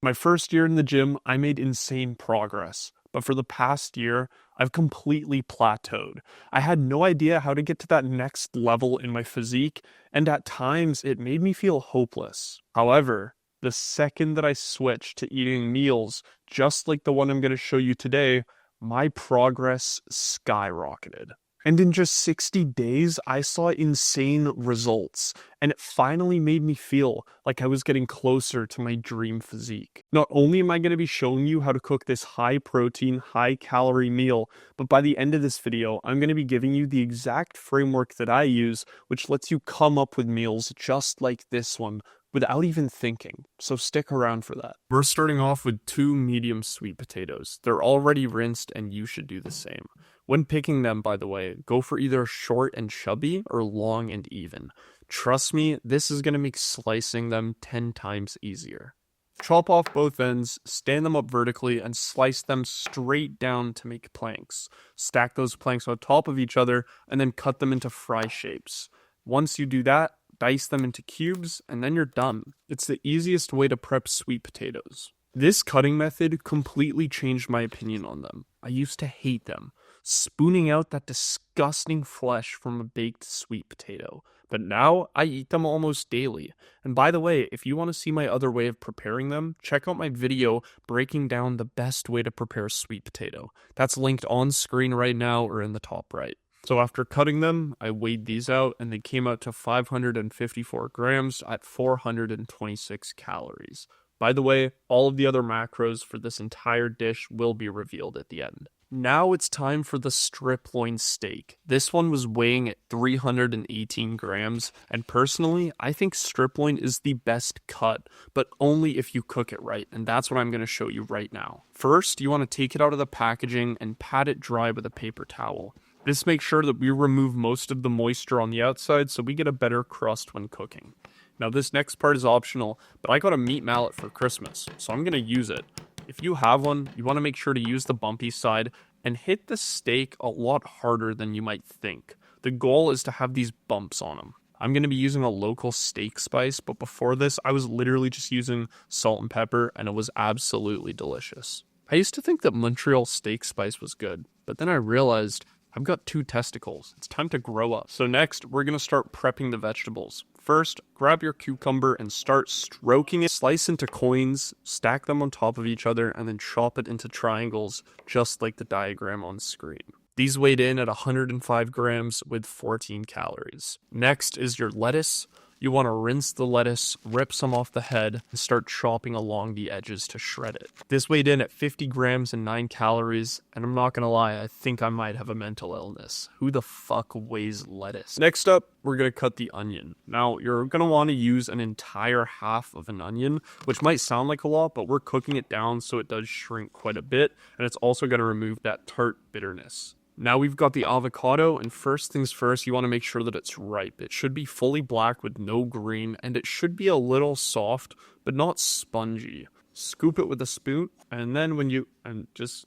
My first year in the gym, I made insane progress, but for the past year, I've completely plateaued. I had no idea how to get to that next level in my physique, and at times it made me feel hopeless. However, the second that I switched to eating meals just like the one I'm going to show you today, my progress skyrocketed. And in just 60 days, I saw insane results, and it finally made me feel like I was getting closer to my dream physique. Not only am I going to be showing you how to cook this high protein, high calorie meal, but by the end of this video, I'm going to be giving you the exact framework that I use, which lets you come up with meals just like this one without even thinking. So stick around for that. We're starting off with 2 medium sweet potatoes. They're already rinsed and you should do the same. When picking them, by the way, go for either short and chubby or long and even. Trust me, this is going to make slicing them 10 times easier. Chop off both ends, stand them up vertically, and slice them straight down to make planks. Stack those planks on top of each other, and then cut them into fry shapes. Once you do that, dice them into cubes, and then you're done. It's the easiest way to prep sweet potatoes. This cutting method completely changed my opinion on them. I used to hate them, spooning out that disgusting flesh from a baked sweet potato. But now I eat them almost daily. And by the way, if you want to see my other way of preparing them, check out my video breaking down the best way to prepare sweet potato. That's linked on screen right now or in the top right. So after cutting them, I weighed these out and they came out to 554 grams at 426 calories. By the way, all of the other macros for this entire dish will be revealed at the end. Now it's time for the striploin steak. This one was weighing at 318 grams, and personally, I think striploin is the best cut, but only if you cook it right, and that's what I'm going to show you right now. First, you want to take it out of the packaging and pat it dry with a paper towel. This makes sure that we remove most of the moisture on the outside so we get a better crust when cooking. Now this next part is optional, but I got a meat mallet for Christmas, so I'm going to use it. If you have one, you want to make sure to use the bumpy side and hit the steak a lot harder than you might think. The goal is to have these bumps on them. I'm going to be using a local steak spice, but before this, I was literally just using salt and pepper, and it was absolutely delicious. I used to think that Montreal steak spice was good, but then I realized I've got 2 testicles. It's time to grow up. So next, we're going to start prepping the vegetables. First, grab your cucumber and start stroking it. Slice into coins, stack them on top of each other, and then chop it into triangles, just like the diagram on screen. These weighed in at 105 grams with 14 calories. Next is your lettuce. You want to rinse the lettuce, rip some off the head, and start chopping along the edges to shred it. This weighed in at 50 grams and 9 calories, and I'm not gonna lie, I think I might have a mental illness. Who the fuck weighs lettuce? Next up, we're gonna cut the onion. Now, you're gonna want to use an entire half of an onion, which might sound like a lot, but we're cooking it down so it does shrink quite a bit, and it's also gonna remove that tart bitterness. Now we've got the avocado, and first things first, you want to make sure that it's ripe. It should be fully black with no green, and it should be a little soft, but not spongy. Scoop it with a spoon, and then just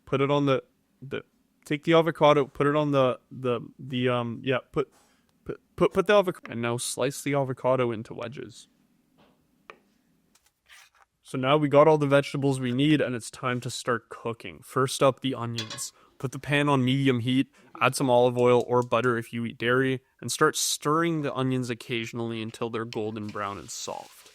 put it on take the avocado, put it on put the avocado, and now slice the avocado into wedges. So now we got all the vegetables we need, and it's time to start cooking. First up, the onions. Put the pan on medium heat, add some olive oil or butter if you eat dairy, and start stirring the onions occasionally until they're golden brown and soft.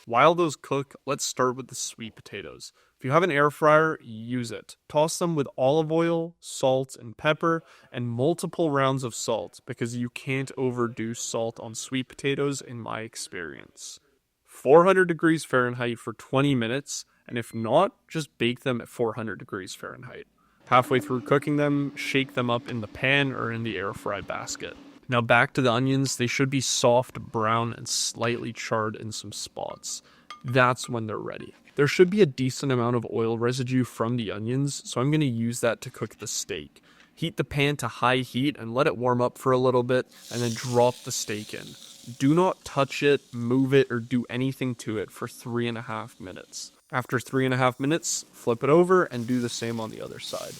While those cook, let's start with the sweet potatoes. If you have an air fryer, use it. Toss them with olive oil, salt, and pepper, and multiple rounds of salt, because you can't overdo salt on sweet potatoes in my experience. 400 degrees Fahrenheit for 20 minutes, and if not, just bake them at 400 degrees Fahrenheit. Halfway through cooking them, shake them up in the pan or in the air fry basket. Now back to the onions, they should be soft, brown, and slightly charred in some spots. That's when they're ready. There should be a decent amount of oil residue from the onions, so I'm going to use that to cook the steak. Heat the pan to high heat and let it warm up for a little bit, and then drop the steak in. Do not touch it, move it, or do anything to it for 3.5 minutes. After 3.5 minutes, flip it over and do the same on the other side.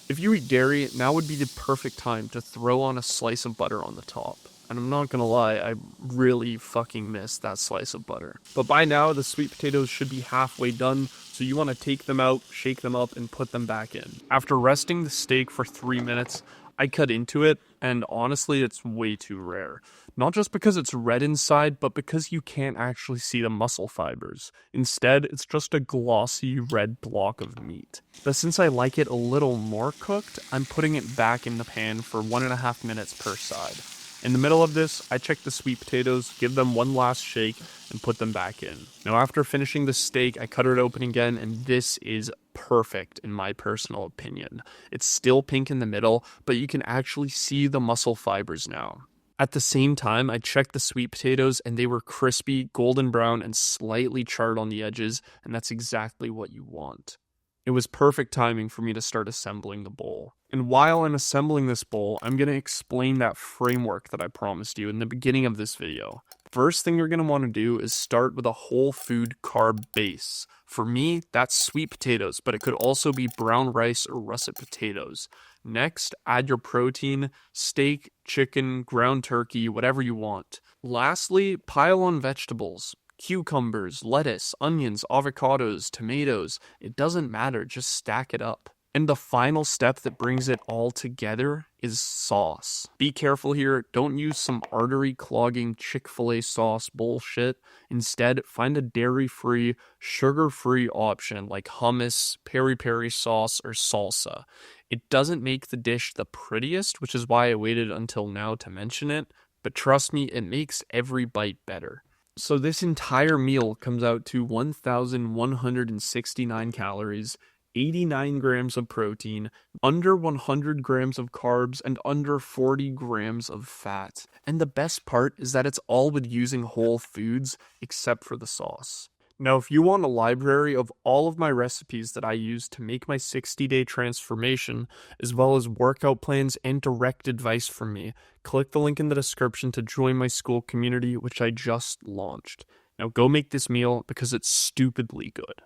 If you eat dairy, now would be the perfect time to throw on a slice of butter on the top. And I'm not gonna lie, I really fucking miss that slice of butter. But by now, the sweet potatoes should be halfway done, so you want to take them out, shake them up, and put them back in. After resting the steak for 3 minutes, I cut into it, and honestly, it's way too rare. Not just because it's red inside, but because you can't actually see the muscle fibers. Instead, it's just a glossy red block of meat. But since I like it a little more cooked, I'm putting it back in the pan for 1.5 minutes per side. In the middle of this, I check the sweet potatoes, give them one last shake, and put them back in. Now, after finishing the steak, I cut it open again, and this is perfect in my personal opinion. It's still pink in the middle, but you can actually see the muscle fibers now. At the same time, I checked the sweet potatoes, and they were crispy, golden brown, and slightly charred on the edges, and that's exactly what you want. It was perfect timing for me to start assembling the bowl. And while I'm assembling this bowl, I'm going to explain that framework that I promised you in the beginning of this video. First thing you're going to want to do is start with a whole food carb base. For me, that's sweet potatoes, but it could also be brown rice or russet potatoes. Next, add your protein, steak, chicken, ground turkey, whatever you want. Lastly, pile on vegetables. Cucumbers, lettuce, onions, avocados, tomatoes, it doesn't matter, just stack it up. And the final step that brings it all together is sauce. Be careful here, don't use some artery clogging Chick-fil-A sauce bullshit. Instead, find a dairy-free, sugar-free option like hummus, peri-peri sauce, or salsa. It doesn't make the dish the prettiest, which is why I waited until now to mention it, but trust me, it makes every bite better. So this entire meal comes out to 1,169 calories, 89 grams of protein, under 100 grams of carbs, and under 40 grams of fat. And the best part is that it's all with using whole foods, except for the sauce. Now, if you want a library of all of my recipes that I use to make my 60-day transformation, as well as workout plans and direct advice from me, click the link in the description to join my school community, which I just launched. Now go make this meal because it's stupidly good.